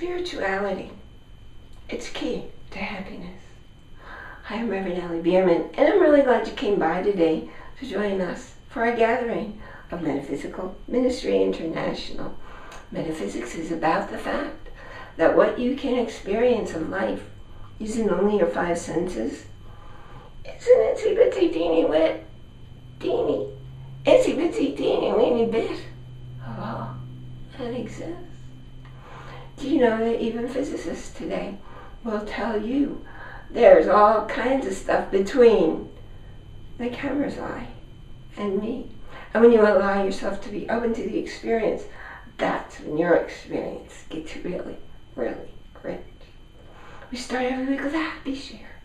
Spirituality, it's key to happiness. Hi, I'm Reverend Bierman, and I'm really glad you came by today to join us for our gathering of Metaphysical Ministry International. Metaphysics is about the fact that what you can experience in life using only your five senses is an itsy bitsy teeny wit, itsy bitsy teeny weeny bit of all that exists. Do you know that even physicists today will tell you there's all kinds of stuff between the camera's eye and me? And when you allow yourself to be open to the experience, that's when your experience gets really, really great. We start every week with a happy share.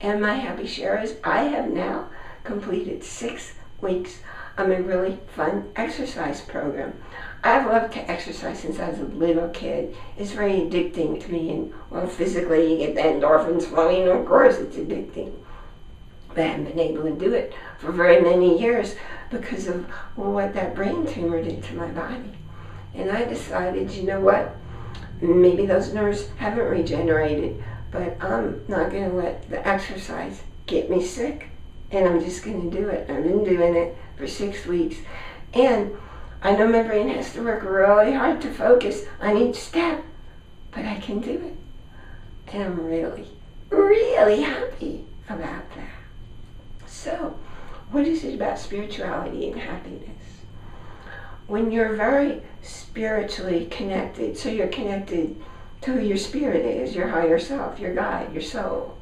And my happy share is I have now completed 6 weeks of a really fun exercise program. I've loved to exercise since I was a little kid. It's very addicting to me, and well, physically you get the endorphins flowing, of course it's addicting. But I haven't been able to do it for very many years because of what that brain tumor did to my body. And I decided, you know what, maybe those nerves haven't regenerated, but I'm not going to let the exercise get me sick, and I'm just going to do it. I've been doing it for 6 weeks, and I know my brain has to work really hard to focus on each step, but I can do it. And I'm really, really happy about that. So, what is it about spirituality and happiness? When you're very spiritually connected, so you're connected to who your spirit is, your higher self, your guide, your soul.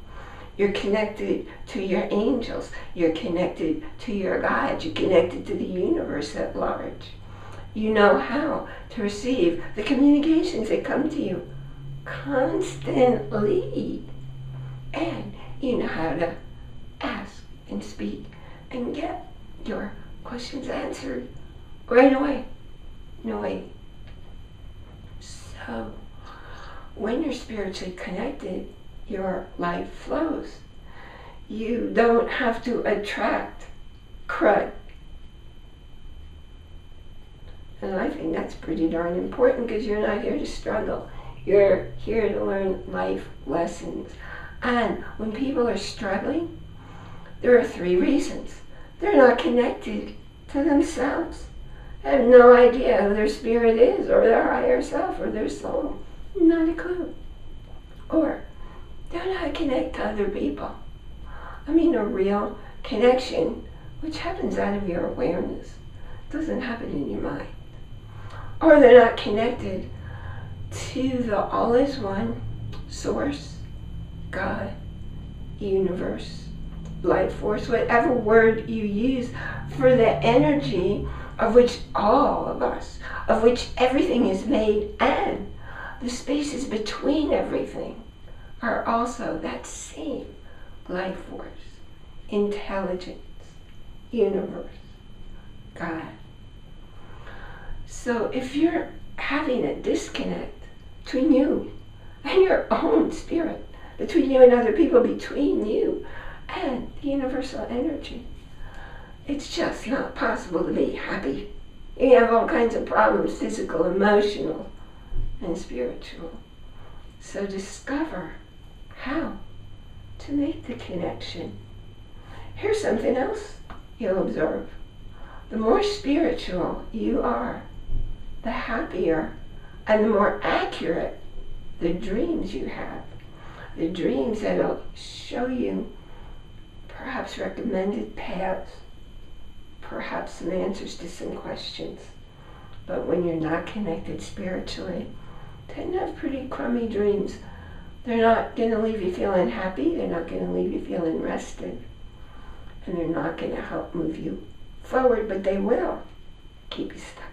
You're connected to your angels. You're connected to your guides. You're connected to the universe at large. You know how to receive the communications that come to you constantly. And you know how to ask and speak and get your questions answered right away. No waiting. So, when you're spiritually connected, your life flows. You don't have to attract crud. And I think that's pretty darn important because you're not here to struggle. You're here to learn life lessons. And when people are struggling, there are 3 reasons. They're not connected to themselves. They have no idea who their spirit is, or their higher self, or their soul. Not a clue. Or they're not connected to other people. I mean a real connection, which happens out of your awareness. It doesn't happen in your mind. Or they're not connected to the all-is-one source, God, universe, life force, whatever word you use for the energy of which all of us, of which everything is made, and the spaces between everything are also that same life force, intelligence, universe, God. So if you're having a disconnect between you and your own spirit, between you and other people, between you and the universal energy, it's just not possible to be happy. You have all kinds of problems, physical, emotional, and spiritual. So discover how to make the connection. Here's something else you'll observe. The more spiritual you are, the happier and the more accurate the dreams you have. The dreams that'll show you perhaps recommended paths, perhaps some answers to some questions. But when you're not connected spiritually, tend to have pretty crummy dreams. They're not going to leave you feeling happy, they're not going to leave you feeling rested, and they're not going to help move you forward, but they will keep you stuck.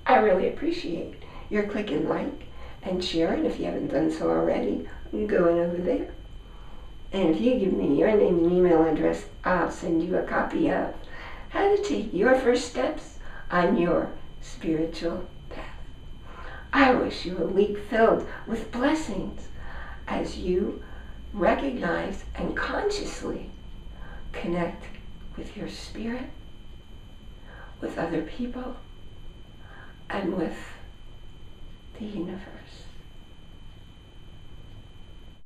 I really appreciate your clicking like and sharing. If you haven't done so already, go in over there. And if you give me your name and email address, I'll send you a copy of How to Take Your First Steps on Your Spiritual Path. I wish you a week filled with blessings as you recognize and consciously connect with your spirit, with other people, and with the universe.